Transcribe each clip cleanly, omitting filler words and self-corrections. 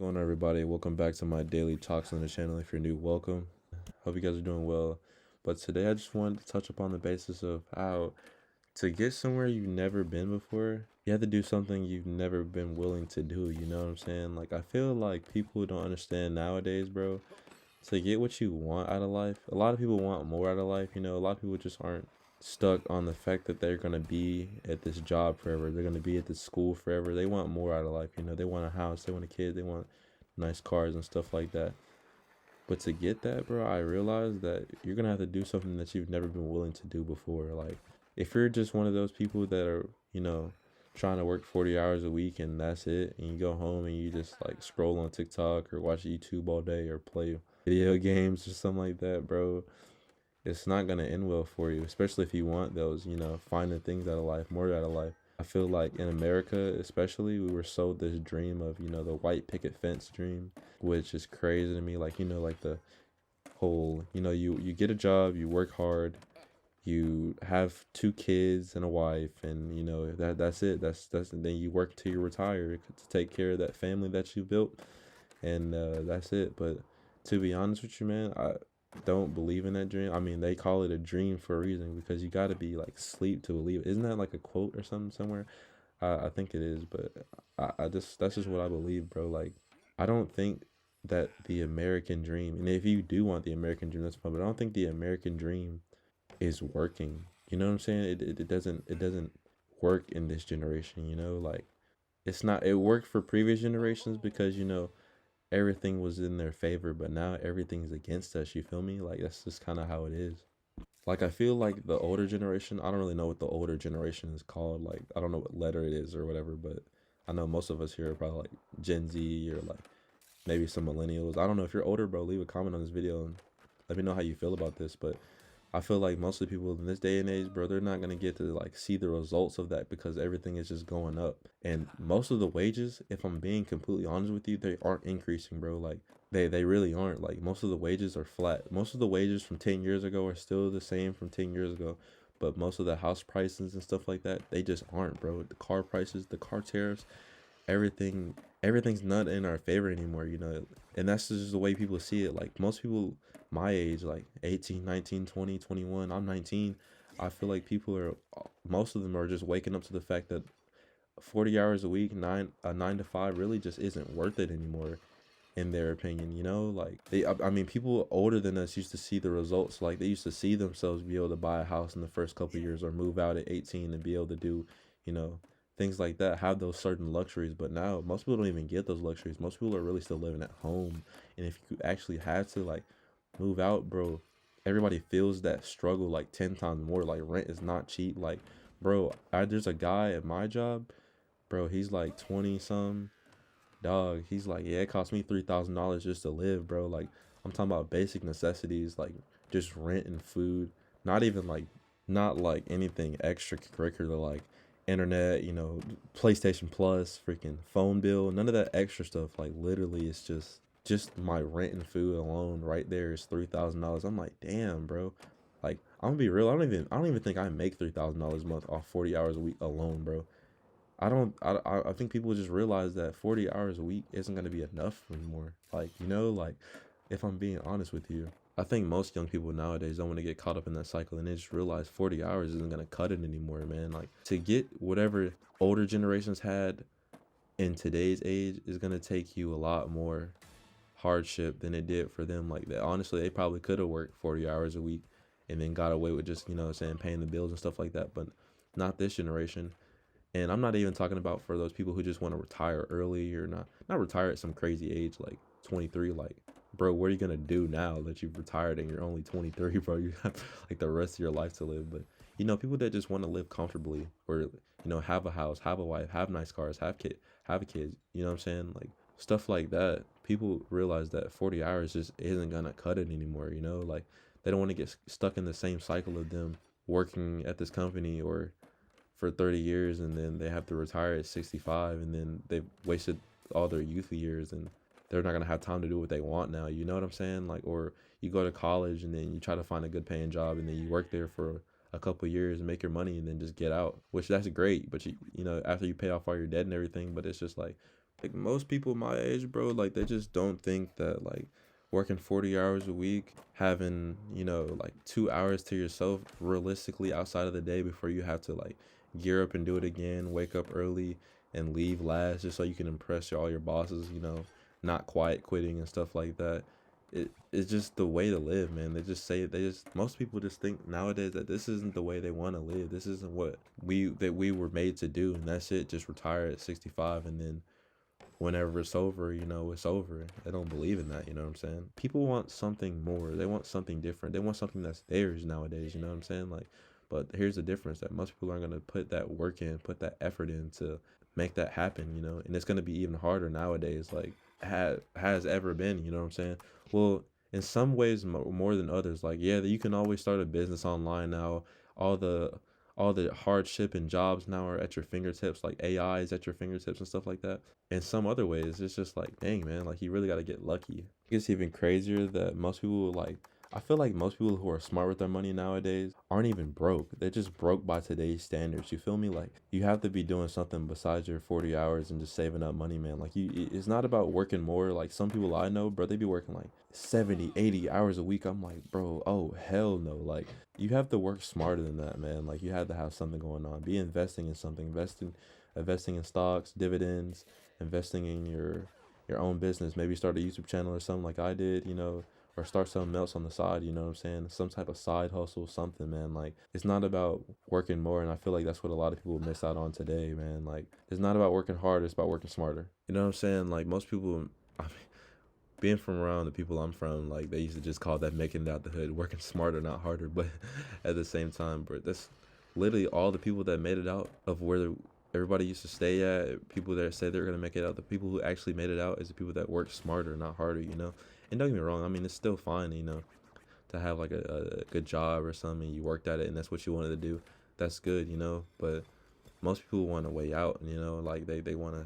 Going on, everybody? Welcome back to my daily talks on the channel. If you're new, welcome. Hope you guys are doing well. But today I just wanted to touch upon the basis of how to get somewhere you've never been before, you have to do something you've never been willing to do. You know what I'm saying? Like, I feel like people don't understand nowadays, bro. To get what you want out of life, a lot of people want more out of life. A lot of people just aren't stuck on the fact that they're going to be at this job forever. They're going to be at this school forever. They want more out of life. They want a house, they want a kid, they want nice cars and stuff like that. But to get that, bro, I realized that you're going to have to do something that you've never been willing to do before. Like, if you're just one of those people that are, trying to work 40 hours a week and that's it, and you go home and you just like scroll on TikTok or watch YouTube all day or play video games or something like that, bro, it's not gonna end well for you, especially if you want those, finding things out of life, more out of life. I feel like in America, especially, we were sold this dream of, the white picket fence dream, which is crazy to me. Like, like the whole, you get a job, you work hard, you have two kids and a wife, and that's it. That's and then you work till you retire to take care of that family that you built, and that's it. But to be honest with you, man, I don't believe in that dream. I mean, they call it a dream for a reason because you got to be like sleep to believe it. Isn't that like a quote or something somewhere? I think it is, but I just that's just what I believe, bro. Like, I don't think that the American dream, and if you do want the American dream, that's fine. But I don't think the American dream is working. You know what I'm saying? It doesn't work in this generation. Like, it's not. It worked for previous generations because everything was in their favor, but now everything's against us. You feel me? Like, that's just kind of how it is. Like, I feel like the older generation, I don't really know what the older generation is called. Like, I don't know what letter it is or whatever, but I know most of us here are probably like Gen Z or like maybe some millennials. I don't know. If you're older, bro, leave a comment on this video and let me know how you feel about this. But I feel like most of the people in this day and age, bro, they're not gonna get to like see the results of that because everything is just going up. And most of the wages, if I'm being completely honest with you, they aren't increasing, bro. Like, they really aren't. Like, most of the wages are flat. Most of the wages from 10 years ago are still the same from 10 years ago. But most of the house prices and stuff like that, they just aren't, bro. The car prices, the car tariffs, everything everything's not in our favor anymore, and that's just the way people see it. Like, most people my age, like 18, 19, 20, 21, I'm 19, I feel like people are, most of them are just waking up to the fact that 40 hours a week, 9 to 5 really just isn't worth it anymore, in their opinion. Like, I mean, people older than us used to see the results. Like, they used to see themselves be able to buy a house in the first couple of years or move out at 18 and be able to do, you know things like that, have those certain luxuries. But now most people don't even get those luxuries. Most people are really still living at home, and if you actually had to like move out, bro, everybody feels that struggle like 10 times more. Like, rent is not cheap. Like, bro, there's a guy at my job, bro, he's like 20 some. Dog, he's like, yeah, it cost me $3,000 just to live, bro. Like, I'm talking about basic necessities, like just rent and food. Not even like, not like anything extracurricular, like internet, PlayStation Plus, freaking phone bill, none of that extra stuff. Like, literally, it's just my rent and food alone right there is $3,000. I'm like, damn, bro. Like, I'm gonna be real. I don't even think I make $3,000 a month off 40 hours a week alone, bro. I don't. I think people just realize that 40 hours a week isn't gonna be enough anymore. Like, like, if I'm being honest with you, I think most young people nowadays don't want to get caught up in that cycle, and they just realize 40 hours isn't gonna cut it anymore, man. Like, to get whatever older generations had in today's age is gonna take you a lot more hardship than it did for them. Like, that, honestly, they probably could have worked 40 hours a week and then got away with just, saying, paying the bills and stuff like that. But not this generation. And I'm not even talking about for those people who just want to retire early, or not retire at some crazy age like 23. Like, bro, what are you gonna do now that you've retired and you're only 23, bro? You have like the rest of your life to live. But people that just want to live comfortably, or have a house, have a wife, have nice cars, have a kid. You know what I'm saying? Like, stuff like that. People realize that 40 hours just isn't gonna cut it anymore. Like, they don't want to get stuck in the same cycle of them working at this company or for 30 years, and then they have to retire at 65, and then they've wasted all their youth years, and they're not going to have time to do what they want now. You know what I'm saying? Like, or you go to college and then you try to find a good paying job, and then you work there for a couple of years and make your money and then just get out, which that's great. But after you pay off all your debt and everything, but it's just like, Like most people my age, bro, like they just don't think that like working 40 hours a week, having, you know, like 2 hours to yourself realistically outside of the day before you have to like gear up and do it again, wake up early and leave last just so you can impress all your bosses, you know, not quiet quitting and stuff like that. It's just the way to live, man. They just say, they just, most people just think nowadays that this isn't the way they want to live. This isn't what we were made to do, and that's it. Just retire at 65, and then whenever it's over, you know, it's over. They don't believe in that, you know what I'm saying? People want something more. They want something different. They want something that's theirs nowadays, you know what I'm saying? Like, but here's the difference, that most people aren't going to put that work in, put that effort in to make that happen, you know? And it's going to be even harder nowadays, like, has ever been, you know what I'm saying? Well, in some ways more than others. Like, yeah, you can always start a business online now. All the hardship and jobs now are at your fingertips, like AI is at your fingertips and stuff like that. In some other ways, it's just like, dang, man, like you really got to get lucky. It's even crazier that most people, like, I feel like most people who are smart with their money nowadays aren't even broke. They're just broke by today's standards. You feel me? Like, you have to be doing something besides your 40 hours and just saving up money, man. Like, it's not about working more. Like, some people I know, bro, they be working like 70, 80 hours a week. I'm like, bro, oh, hell no. Like, you have to work smarter than that, man. Like, you have to have something going on. Be investing in something. Investing in stocks, dividends, investing in your own business. Maybe start a YouTube channel or something like I did, you know, or start something else on the side, you know what I'm saying? Some type of side hustle, something, man. Like, it's not about working more, and I feel like that's what a lot of people miss out on today, man. Like, it's not about working hard, it's about working smarter. You know what I'm saying? Like, most people, I mean, being from around the people I'm from, like, they used to just call that making it out the hood, working smarter, not harder. But at the same time, bro, that's literally all the people that made it out of where everybody used to stay at. People that say they're gonna make it out, the people who actually made it out is the people that work smarter, not harder. You know, and don't get me wrong. I mean, it's still fine, you know, to have like a good job or something. You worked at it, and that's what you wanted to do. That's good, you know. But most people want a way out, you know, like they want a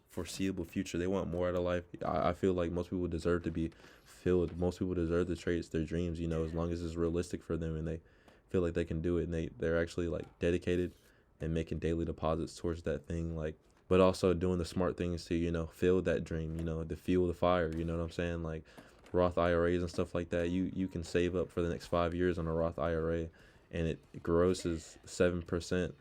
foreseeable future. They want more out of life. I feel like most people deserve to be filled. Most people deserve to chase their dreams, you know, as long as it's realistic for them and they feel like they can do it, and they're actually like dedicated and making daily deposits towards that thing, like, but also doing the smart things to, you know, fill that dream, you know, to fuel the fire, you know what I'm saying? Like Roth IRAs and stuff like that. You can save up for the next 5 years on a Roth IRA, and it grosses 7%.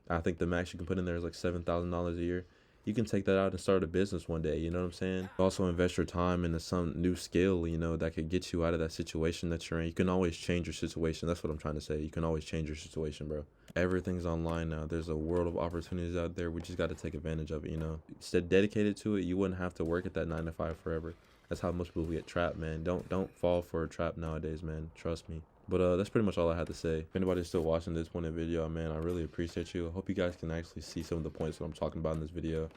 I think the max you can put in there is like $7,000 a year. You can take that out and start a business one day, you know what I'm saying? Also invest your time into some new skill, you know, that could get you out of that situation that you're in. You can always change your situation. That's what I'm trying to say. You can always change your situation, bro. Everything's online now. There's a world of opportunities out there. We just got to take advantage of it, you know. Instead, dedicated to it, you wouldn't have to work at that 9 to 5 forever. That's how most people get trapped, man. Don't fall for a trap nowadays, man. Trust me. But that's pretty much all I had to say. If anybody's still watching this point in the video, man, I really appreciate you. I hope you guys can actually see some of the points that I'm talking about in this video.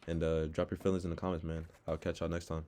And drop your feelings in the comments, man. I'll catch y'all next time.